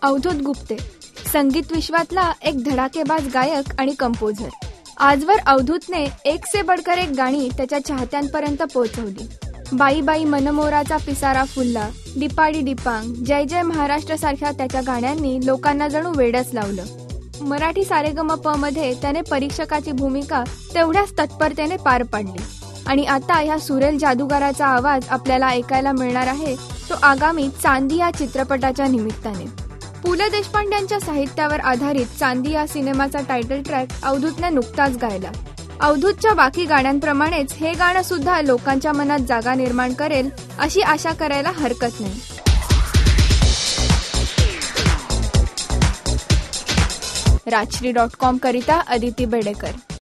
अवधूत गुप्ते संगीत विश्वातला एक धडाकेबाज गायक आणि कंपोझर. आजवर अवधूतने एक से बढ़कर एक गाणी त्याच्या चाहत्यांपर्यंत पोहोचवली. बाई बाई मनमोराचा पिसारा फुलला, डिपाडी डिपांग, जय जय महाराष्ट्र सारख्या त्याच्या गाण्यांनी लोकांना जणू वेडच लावलं. मराठी सारेगमप मध्ये त्याने परीक्षकाची भूमिका तेवढ्याच तत्परतेने पार पाडली. आणि आता ह्या सुरेल जादूगाराचा आवाज आपल्याला ऐकायला मिळणार आहे तो आगामी चांदी या चित्रपटाच्या निमित्ताने. पु ल देशपांड्यांच्या साहित्यावर आधारित चांदी या सिनेमाचा टायटल ट्रॅक अवधूतने नुकताच गायला. अवधूतच्या बाकी गाण्यांप्रमाणेच हे गाणं सुद्धा लोकांच्या मनात जागा निर्माण करेल अशी आशा करायला हरकत नाही. राजश्री.com करिता अदिती बेडेकर.